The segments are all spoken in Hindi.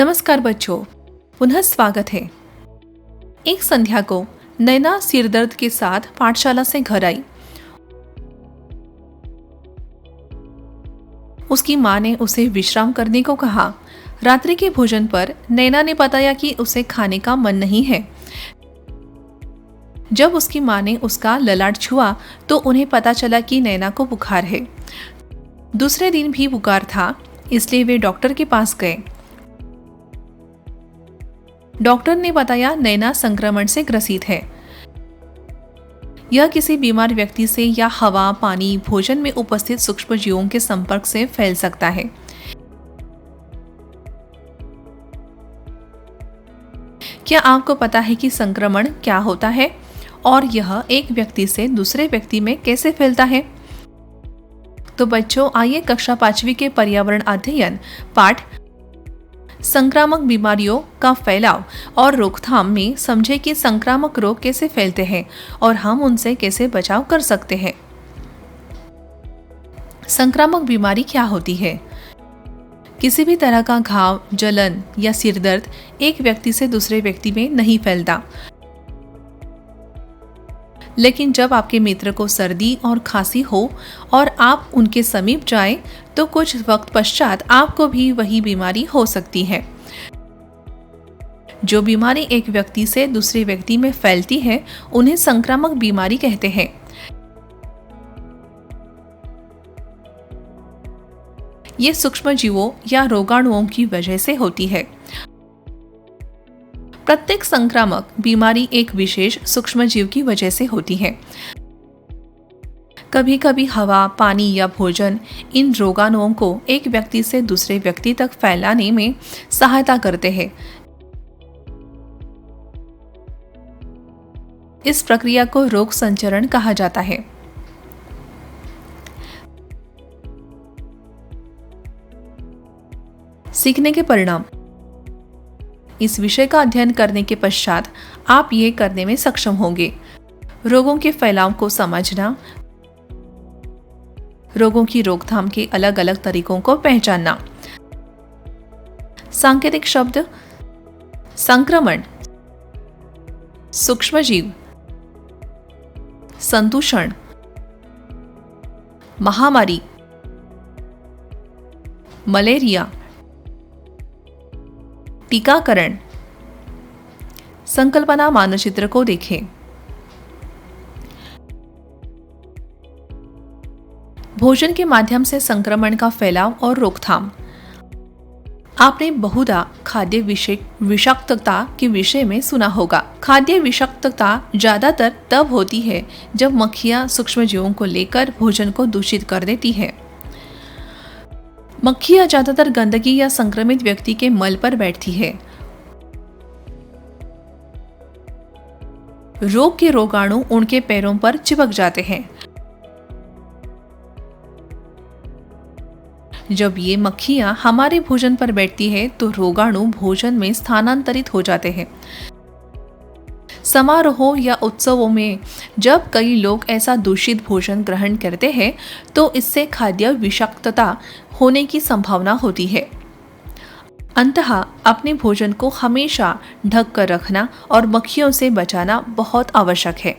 नमस्कार बच्चों, पुनः स्वागत है। एक संध्या को नैना सिरदर्द के साथ पाठशाला से घर आई। उसकी माँ ने उसे विश्राम करने को कहा। रात्रि के भोजन पर नैना ने बताया कि उसे खाने का मन नहीं है। जब उसकी माँ ने उसका ललाट छुआ तो उन्हें पता चला कि नैना को बुखार है। दूसरे दिन भी बुखार था, इसलिए वे डॉक्टर के पास गए। डॉक्टर ने बताया नैना संक्रमण से ग्रसित है। यह किसी बीमार व्यक्ति से या हवा, पानी, भोजन में उपस्थित सूक्ष्म जीवों के संपर्क से फैल सकता है। क्या आपको पता है कि संक्रमण क्या होता है और यह एक व्यक्ति से दूसरे व्यक्ति में कैसे फैलता है? तो बच्चों, आइए कक्षा 5वीं के पर्यावरण अध्ययन पाठ संक्रामक बीमारियों का फैलाव और रोकथाम में समझे कि संक्रामक रोग कैसे फैलते हैं और हम उनसे कैसे बचाव कर सकते हैं। संक्रामक बीमारी क्या होती है? किसी भी तरह का घाव, जलन या सिरदर्द एक व्यक्ति से दूसरे व्यक्ति में नहीं फैलता, लेकिन जब आपके मित्र को सर्दी और खांसी हो और आप उनके समीप जाएं, तो कुछ वक्त पश्चात आपको भी वही बीमारी हो सकती है। जो बीमारी एक व्यक्ति से दूसरे व्यक्ति में फैलती है, उन्हें संक्रामक बीमारी कहते हैं। ये सूक्ष्म जीवों या रोगाणुओं की वजह से होती है। प्रत्येक संक्रामक बीमारी एक विशेष सूक्ष्म जीव की वजह से होती है। कभी कभी हवा, पानी या भोजन इन रोगाणुओं को एक व्यक्ति से दूसरे व्यक्ति तक फैलाने में सहायता करते हैं। इस प्रक्रिया को रोग संचरण कहा जाता है। सीखने के परिणाम। इस विषय का अध्ययन करने के पश्चात आप ये करने में सक्षम होंगे: रोगों के फैलाव को समझना, रोगों की रोकथाम के अलग अलग तरीकों को पहचानना। सांकेतिक शब्द: संक्रमण, सूक्ष्मजीव, संदूषण, महामारी, मलेरिया, टीकाकरण। संकल्पना मानचित्र को देखें। भोजन के माध्यम से संक्रमण का फैलाव और रोकथाम। आपने बहुधा खाद्य विषाक्तता के विषय में सुना होगा। खाद्य विषाक्तता ज्यादातर तब होती है जब मक्खियां सूक्ष्मजीवों को लेकर भोजन को दूषित कर देती है। मक्खियां ज्यादातर गंदगी या संक्रमित व्यक्ति के मल पर बैठती है। रोग के रोगाणु उनके पैरों पर चिपक जाते हैं। जब ये मक्खियां हमारे भोजन पर बैठती है तो रोगाणु भोजन में स्थानांतरित हो जाते हैं। समारोहों या उत्सवों में जब कई लोग ऐसा दूषित भोजन ग्रहण करते हैं तो इससे खाद्य विषाक्तता होने की संभावना होती है। अंततः अपने भोजन को हमेशा ढक कर रखना और मक्खियों से बचाना बहुत आवश्यक है।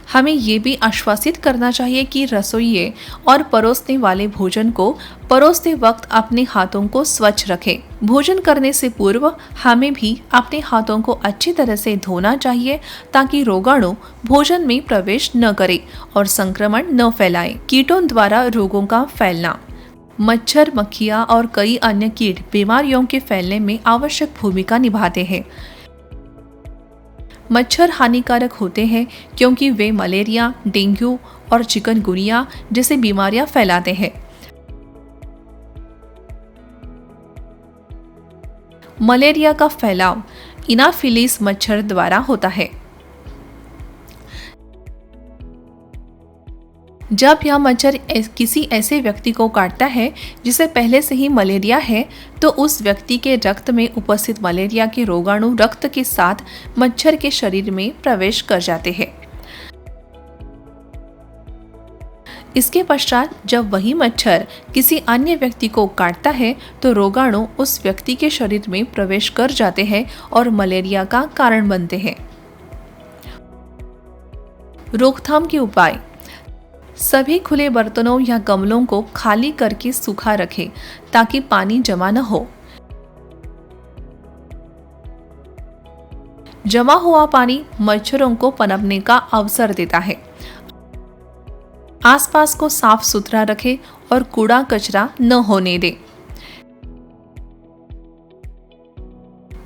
हमें ये भी आश्वासित करना चाहिए कि रसोइये और परोसने वाले भोजन को परोसते वक्त अपने हाथों को स्वच्छ रखें। भोजन करने से पूर्व हमें भी अपने हाथों को अच्छी तरह से धोना चाहिए ताकि रोगाणु भोजन में प्रवेश न करे और संक्रमण न फैलाए। कीटों द्वारा रोगों का फैलना। मच्छर, मक्खियाँ और कई अन्य कीट बीमारियों के फैलने में आवश्यक भूमिका निभाते हैं। मच्छर हानिकारक होते हैं क्योंकि वे मलेरिया, डेंगू और चिकनगुनिया जैसी बीमारियां फैलाते हैं। मलेरिया का फैलाव इनाफिलीज मच्छर द्वारा होता है। जब यह मच्छर किसी ऐसे व्यक्ति को काटता है जिसे पहले से ही मलेरिया है, तो उस व्यक्ति के रक्त में उपस्थित मलेरिया के रोगाणु रक्त के साथ मच्छर के शरीर में प्रवेश कर जाते हैं। इसके पश्चात जब वही मच्छर किसी अन्य व्यक्ति को काटता है तो रोगाणु उस व्यक्ति के शरीर में प्रवेश कर जाते हैं और मलेरिया का कारण बनते हैं। रोकथाम के उपाय: सभी खुले बर्तनों या गमलों को खाली करके सूखा रखें ताकि पानी जमा न हो। जमा हुआ पानी मच्छरों को पनपने का अवसर देता है। आसपास को साफ सुथरा रखें और कूड़ा कचरा न होने दें।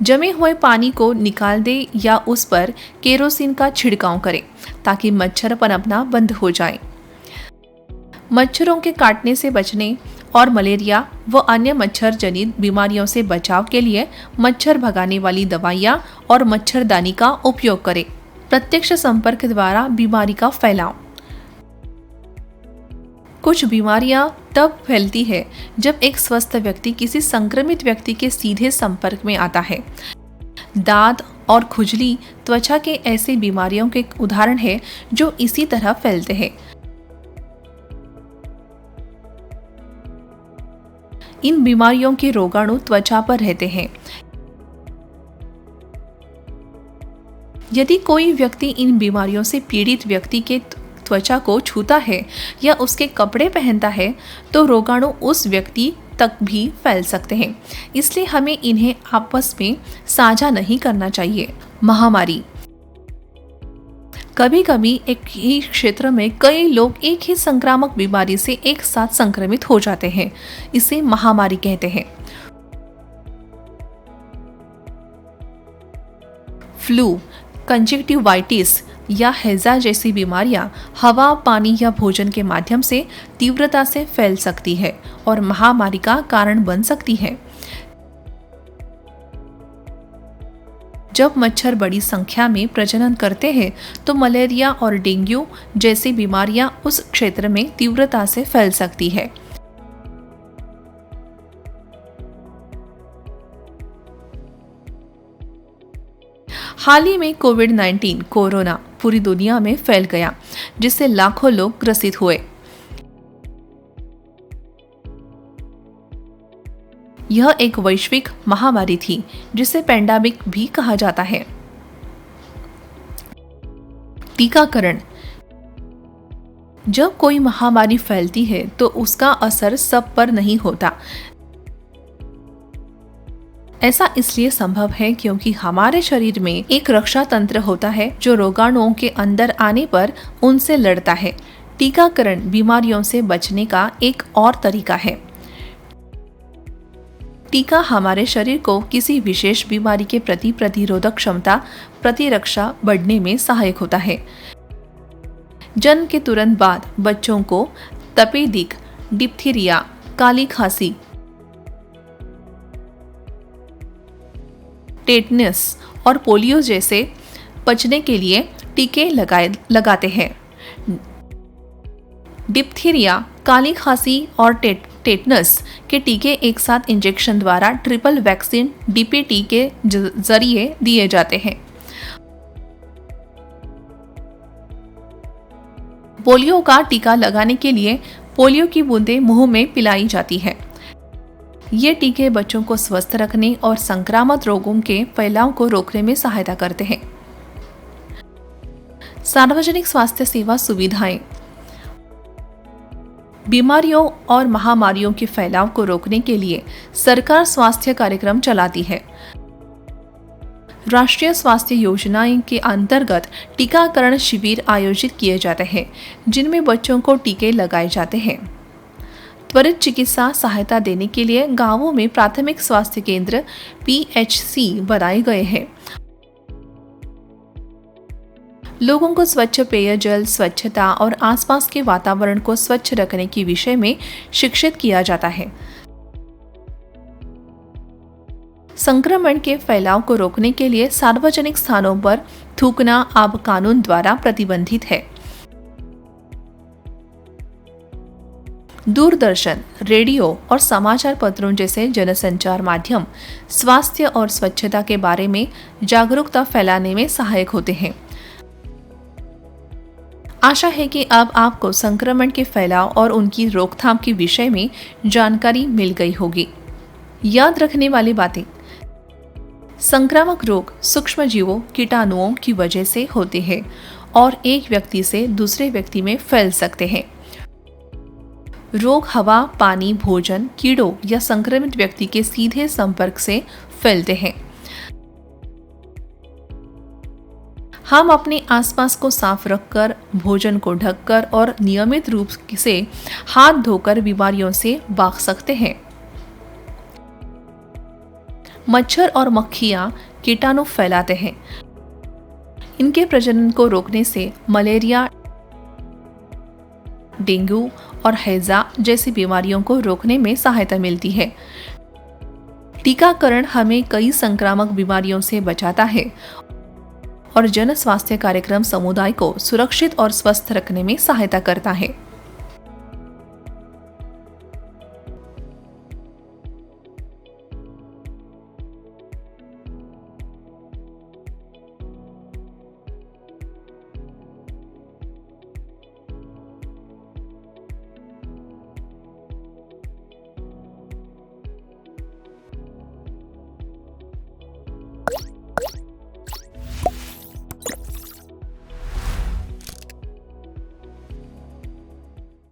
जमे हुए पानी को निकाल दें या उस पर केरोसिन का छिड़काव करें ताकि मच्छर पनपना बंद हो जाए। मच्छरों के काटने से बचने और मलेरिया व अन्य मच्छर जनित बीमारियों से बचाव के लिए मच्छर भगाने वाली दवाइयाँ और मच्छरदानी का उपयोग करें। प्रत्यक्ष संपर्क द्वारा बीमारी का फैलाव: कुछ बीमारियां तब फैलती है जब एक स्वस्थ व्यक्ति किसी संक्रमित व्यक्ति के सीधे संपर्क में आता है। दाद और खुजली त्वचा के ऐसे बीमारियों के उदाहरण है जो इसी तरह फैलते हैं। इन बीमारियों के रोगाणु त्वचा पर रहते हैं। यदि कोई व्यक्ति इन बीमारियों से पीड़ित व्यक्ति के त्वचा को छूता है या उसके कपड़े पहनता है तो रोगाणु उस व्यक्ति तक भी फैल सकते हैं, इसलिए हमें इन्हें आपस में साझा नहीं करना चाहिए। महामारी: कभी कभी एक ही क्षेत्र में कई लोग एक ही संक्रामक बीमारी से एक साथ संक्रमित हो जाते हैं। इसे महामारी कहते हैं। फ्लू, कंजक्टिवाइटिस या हैजा जैसी बीमारियां हवा, पानी या भोजन के माध्यम से तीव्रता से फैल सकती है और महामारी का कारण बन सकती है। जब मच्छर बड़ी संख्या में प्रजनन करते हैं तो मलेरिया और डेंगू जैसी बीमारियां उस क्षेत्र में तीव्रता से फैल सकती है। हाल ही में कोविड-19 कोरोना पूरी दुनिया में फैल गया, जिससे लाखों लोग ग्रसित हुए। यह एक वैश्विक महामारी थी जिसे पेंडेमिक भी कहा जाता है। टीकाकरण: जब कोई महामारी फैलती है तो उसका असर सब पर नहीं होता। ऐसा इसलिए संभव है क्योंकि हमारे शरीर में एक रक्षा तंत्र होता है जो रोगाणुओं के अंदर आने पर उनसे लड़ता है। टीकाकरण बीमारियों से बचने का एक और तरीका है। टीका हमारे शरीर को किसी विशेष बीमारी के प्रति प्रतिरोधक क्षमता प्रतिरक्षा बढ़ने में सहायक होता है। जन्म के तुरंत बाद बच्चों को तपेदिक, डिप्थीरिया, काली खांसी, टेटनस और पोलियो जैसे बचने के लिए टीके लगाते हैं। डिप्थीरिया, काली खांसी और टेटनस के टीके एक साथ इंजेक्शन द्वारा ट्रिपल वैक्सीन डीपीटी के जरिए दिए जाते हैं। पोलियो का टीका लगाने के लिए पोलियो की बूंदें मुंह में पिलाई जाती है। ये टीके बच्चों को स्वस्थ रखने और संक्रामक रोगों के फैलाव को रोकने में सहायता करते हैं। सार्वजनिक स्वास्थ्य सेवा सुविधाएं: बीमारियों और महामारियों के फैलाव को रोकने के लिए सरकार स्वास्थ्य कार्यक्रम चलाती है। राष्ट्रीय स्वास्थ्य योजना के अंतर्गत टीकाकरण शिविर आयोजित किए जाते हैं जिनमें बच्चों को टीके लगाए जाते हैं। त्वरित चिकित्सा सहायता देने के लिए गांवों में प्राथमिक स्वास्थ्य केंद्र PHC बनाए गए हैं। लोगों को स्वच्छ पेयजल, स्वच्छता और आसपास के वातावरण को स्वच्छ रखने के विषय में शिक्षित किया जाता है। संक्रमण के फैलाव को रोकने के लिए सार्वजनिक स्थानों पर थूकना अब कानून द्वारा प्रतिबंधित है। दूरदर्शन, रेडियो और समाचार पत्रों जैसे जनसंचार माध्यम स्वास्थ्य और स्वच्छता के बारे में जागरूकता फैलाने में सहायक होते हैं। आशा है कि अब आपको संक्रमण के फैलाव और उनकी रोकथाम के विषय में जानकारी मिल गई होगी। याद रखने वाली बातें। संक्रामक रोग सूक्ष्म जीवों कीटाणुओं की वजह से होते हैं और एक व्यक्ति से दूसरे व्यक्ति में फैल सकते हैं। रोग हवा, पानी, भोजन, कीड़ों या संक्रमित व्यक्ति के सीधे संपर्क से फैलते हैं। हम अपने आसपास को साफ रखकर, भोजन को ढककर और नियमित रूप से हाथ धोकर बीमारियों से बच सकते हैं। मच्छर और मक्खियां कीटाणु फैलाते हैं। इनके प्रजनन को रोकने से मलेरिया, डेंगू और हैजा जैसी बीमारियों को रोकने में सहायता मिलती है। टीकाकरण हमें कई संक्रामक बीमारियों से बचाता है और जन स्वास्थ्य कार्यक्रम समुदाय को सुरक्षित और स्वस्थ रखने में सहायता करता है।